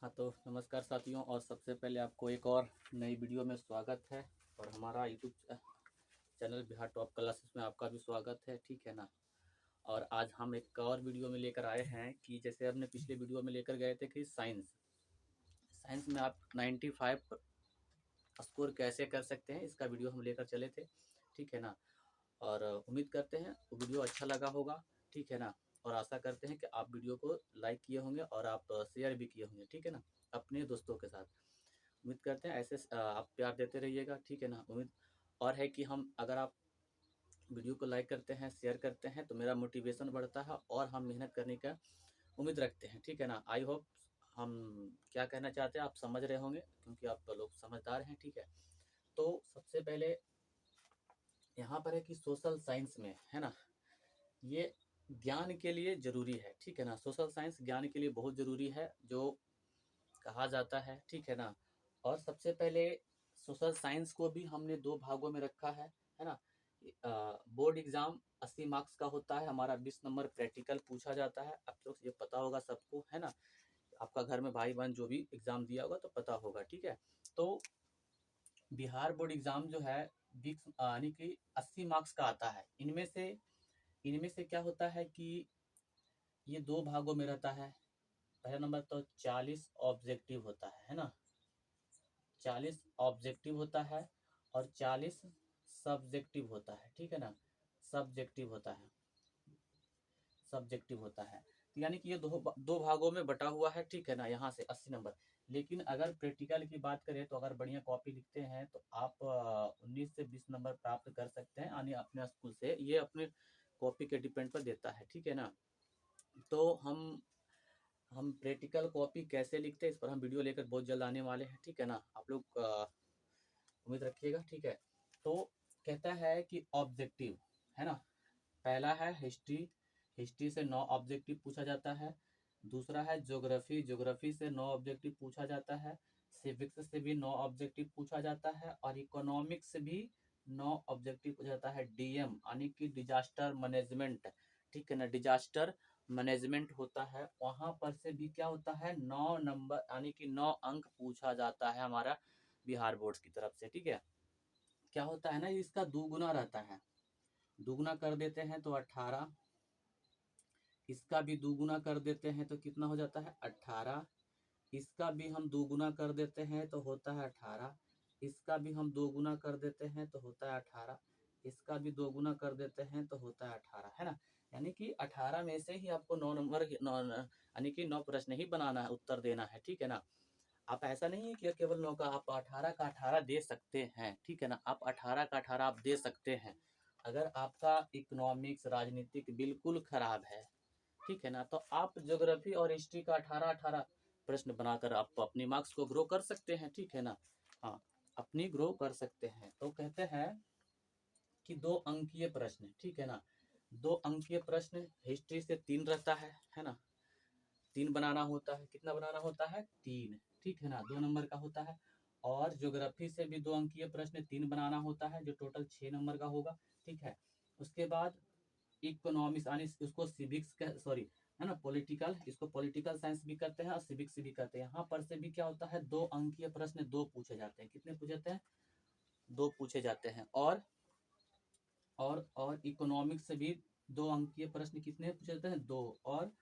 हाँ तो नमस्कार साथियों, और सबसे पहले आपको एक और नई वीडियो में स्वागत है। और हमारा YouTube channel Bihar top classes में आपका भी स्वागत है, ठीक है ना। और आज हम एक और वीडियो में लेकर आए हैं कि जैसे हमने पिछले वीडियो में लेकर गए थे कि साइंस साइंस में आप 95 स्कोर कैसे कर सकते हैं, इसका वीडियो हम लेकर चले थे, ठीक है ना। और उम्मीद करते हैं वो वीडियो अच्छा लगा होगा, ठीक है ना। और आशा करते हैं कि आप वीडियो को लाइक किए होंगे और आप शेयर भी किए होंगे, ठीक है ना, अपने दोस्तों के साथ। उम्मीद करते हैं ऐसे आप प्यार देते रहिएगा, ठीक है ना। उम्मीद और है कि हम अगर आप वीडियो को लाइक करते हैं, शेयर करते हैं, तो मेरा मोटिवेशन बढ़ता है और हम मेहनत करने का उम्मीद रखते हैं, ठीक है ना। आई होप हम क्या कहना चाहते हैं आप समझ रहे होंगे, क्योंकि आप लोग समझदार हैं, ठीक है। तो सबसे पहले यहाँ पर है कि सोशल साइंस में है ना, ये ज्ञान के लिए ज़रूरी है, ठीक है ना। सोशल साइंस ज्ञान के लिए बहुत ज़रूरी है जो कहा जाता है, ठीक है ना। और सबसे पहले सोशल साइंस को भी हमने दो भागों में रखा है ना। बोर्ड एग्ज़ाम 80 मार्क्स का होता है, हमारा 20 नंबर प्रैक्टिकल पूछा जाता है। आप लोग ये पता होगा सबको, है ना। आपका घर में भाई बहन जो भी एग्ज़ाम दिया होगा तो पता होगा, ठीक है। तो बिहार बोर्ड एग्ज़ाम जो है 20 यानी कि 80 मार्क्स का आता है। इनमें से क्या होता है कि ये दो भागों में रहता है। पहला नंबर तो 40 ऑब्जेक्टिव होता है ना। 40 ऑब्जेक्टिव होता है और 40 सब्जेक्टिव होता है, ठीक है ना। सब्जेक्टिव होता है, सब्जेक्टिव होता है। तो यानी कि ये दो भागों में बटा हुआ है, ठीक है ना। यहाँ से 80 नंबर। लेकिन अगर प्रैक्टिकल की बात करें तो अगर बढ़िया कॉपी लिखते हैं तो आप 19 से 20 नंबर प्राप्त कर सकते हैं, यानी अपने स्कूल से। ये अपने कॉपी के डिपेंड पर देता है, ठीक है ना। तो हम प्रैक्टिकल कॉपी कैसे लिखते हैं इस पर हम वीडियो लेकर बहुत जल्द आने वाले हैं, ठीक है ना। आप लोग उम्मीद रखिएगा, ठीक है। तो कहता है कि ऑब्जेक्टिव है ना। पहला है हिस्ट्री, हिस्ट्री से 9 ऑब्जेक्टिव पूछा जाता है। दूसरा है ज्योग्राफी, ज्योग्राफी से 9 ऑब्जेक्टिव पूछा जाता है। सिविक्स से भी 9 ऑब्जेक्टिव पूछा जाता है और इकोनॉमिक्स से भी 9 ऑब्जेक्टिव पूछा जाता है। डीएम यानी कि डिजास्टर मैनेजमेंट, ठीक है ना। डिजास्टर मैनेजमेंट होता है, वहां पर से भी क्या होता है 9 नंबर यानी कि 9 अंक पूछा जाता है हमारा बिहार बोर्ड की तरफ से, ठीक है। क्या होता है ना, इसका दुगुना रहता है। दुगुना कर देते हैं तो 18, इसका भी दुगुना कर देते हैं तो कितना हो जाता है 18। इसका भी हम दोगुना कर देते हैं तो होता है 18। इसका भी हम दोगुना कर देते हैं तो होता है 18। इसका भी दोगुना कर देते हैं तो होता है 18, है ना। यानी कि 18 में से ही आपको 9 नंबर यानी कि 9 प्रश्न ही बनाना है, उत्तर देना है, ठीक है ना। आप ऐसा नहीं है कि केवल 9 का, आप 18 का 18 दे सकते हैं, ठीक है ना। आप 18 का 18 आप दे सकते हैं। अगर आपका इकोनॉमिक्स राजनीतिक बिल्कुल खराब है, ठीक है ना, तो आप ज्योग्राफी और हिस्ट्री का 18-18 प्रश्न बनाकर आप अपनी मार्क्स को ग्रो कर सकते हैं, ठीक है ना। हाँ, अपनी ग्रो कर सकते हैं। तो कहते हैं कि 2 अंकीय प्रश्न, ठीक है ना। 2 अंकीय प्रश्न हिस्ट्री से 3 रहता है ना। 3 बनाना होता है, कितना बनाना होता है 3, ठीक है ना, 2 नंबर का होता है। और ज्योग्राफी से भी 2 अंकीय प्रश्न 3 बनाना होता है, जो टोटल 6 नंबर का होगा, ठीक है। उसके बाद इकोनॉमिक्स यानी उसको सिविक्स का, सॉरी, है ना, पॉलिटिकल, इसको पॉलिटिकल साइंस भी करते हैं और सिविक्स भी करते हैं। यहाँ पर से भी क्या होता है 2 अंकीय प्रश्न 2 पूछे जाते हैं। कितने पूछे जाते हैं 2 पूछे जाते हैं। और इकोनॉमिक्स से भी 2 अंकीय प्रश्न कितने पूछे जाते हैं 2। और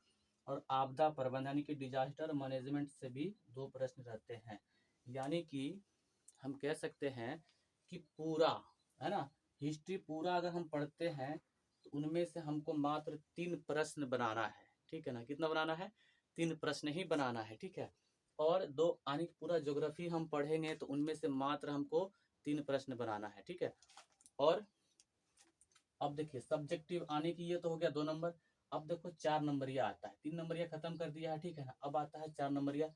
आपदा प्रबंधन यानी कि डिजास्टर मैनेजमेंट से भी 2 प्रश्न रहते हैं। यानी कि हम कह सकते हैं कि पूरा, है ना, हिस्ट्री पूरा अगर हम पढ़ते हैं तो उनमें से हमको मात्र 3 प्रश्न बनाना है, ठीक है ना। कितना बनाना है 3 प्रश्न ही बनाना है, ठीक है। और 2 यानी कि पूरा ज्योग्राफी हम पढ़ेंगे तो उनमें से मात्र हमको 3 प्रश्न बनाना है, ठीक है। और अब देखिए सब्जेक्टिव आने की ये तो हो गया 2 नंबर। अब देखो 4 नंबरिया आता है, 3 नंबरिया खत्म कर दिया है, ठीक है ना। अब आता है 4 नंबरिया।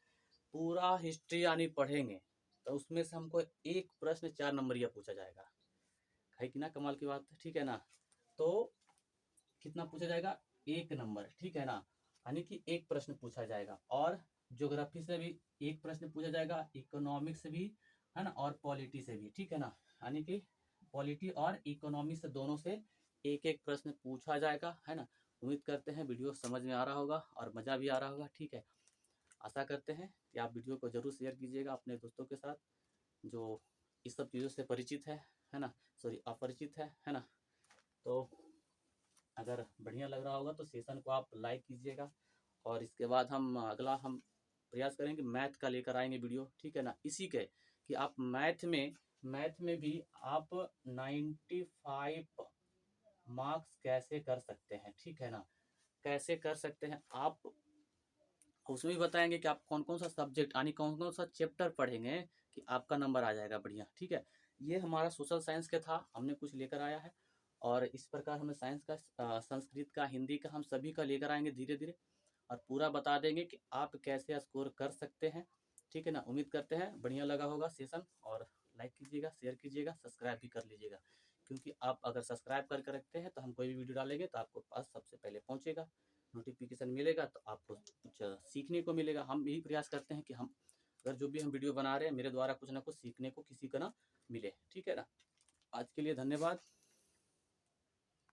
पूरा हिस्ट्री यानी पढ़ेंगे तो उसमें से हमको एक प्रश्न 4 नंबरिया पूछा जाएगा। है कि ना, कमाल की बात, ठीक है ना। तो कितना पूछा जाएगा 1 नंबर, ठीक है ना। यानी कि एक प्रश्न पूछा जाएगा। और ज्योग्राफी से भी एक प्रश्न पूछा जाएगा, इकोनॉमिक्स से भी, है ना, और पॉलिटी से भी, ठीक है ना। यानी कि पॉलिटी और इकोनॉमी से दोनों से एक एक प्रश्न पूछा जाएगा, है ना। उम्मीद करते हैं वीडियो समझ में आ रहा होगा और मज़ा भी आ रहा होगा, ठीक है। आशा करते हैं कि आप वीडियो को ज़रूर शेयर कीजिएगा अपने दोस्तों के साथ जो इस सब चीज़ों से परिचित है ना, सॉरी अपरिचित है ना। तो अगर बढ़िया लग रहा होगा तो सेशन को आप लाइक कीजिएगा, और इसके बाद हम प्रयास करेंगे मैथ का लेकर आएंगे वीडियो, ठीक है ना, इसी के कि आप मैथ में भी आप 95 मार्क्स कैसे कर सकते हैं, ठीक है ना, कैसे कर सकते हैं आप, उसमें भी बताएंगे कि आप कौन कौन सा सब्जेक्ट यानी कौन कौन सा चैप्टर पढ़ेंगे कि आपका नंबर आ जाएगा बढ़िया, ठीक है। ये हमारा सोशल साइंस का था, हमने कुछ लेकर आया है, और इस प्रकार हमें साइंस का, संस्कृत का, हिंदी का, हम सभी का लेकर आएंगे धीरे धीरे, और पूरा बता देंगे कि आप कैसे स्कोर कर सकते हैं, ठीक है ना। उम्मीद करते हैं बढ़िया लगा होगा सेशन, और लाइक कीजिएगा, शेयर कीजिएगा, सब्सक्राइब भी कर लीजिएगा, क्योंकि आप अगर सब्सक्राइब करके रखते हैं तो हम कोई भी वीडियो डालेंगे तो आपको पास सबसे पहले पहुंचेगा, नोटिफिकेशन मिलेगा, तो आपको कुछ सीखने को मिलेगा। हम यही प्रयास करते हैं कि हम अगर जो भी हम वीडियो बना रहे हैं मेरे द्वारा कुछ ना कुछ सीखने को किसी को ना मिले, ठीक है ना। आज के लिए धन्यवाद।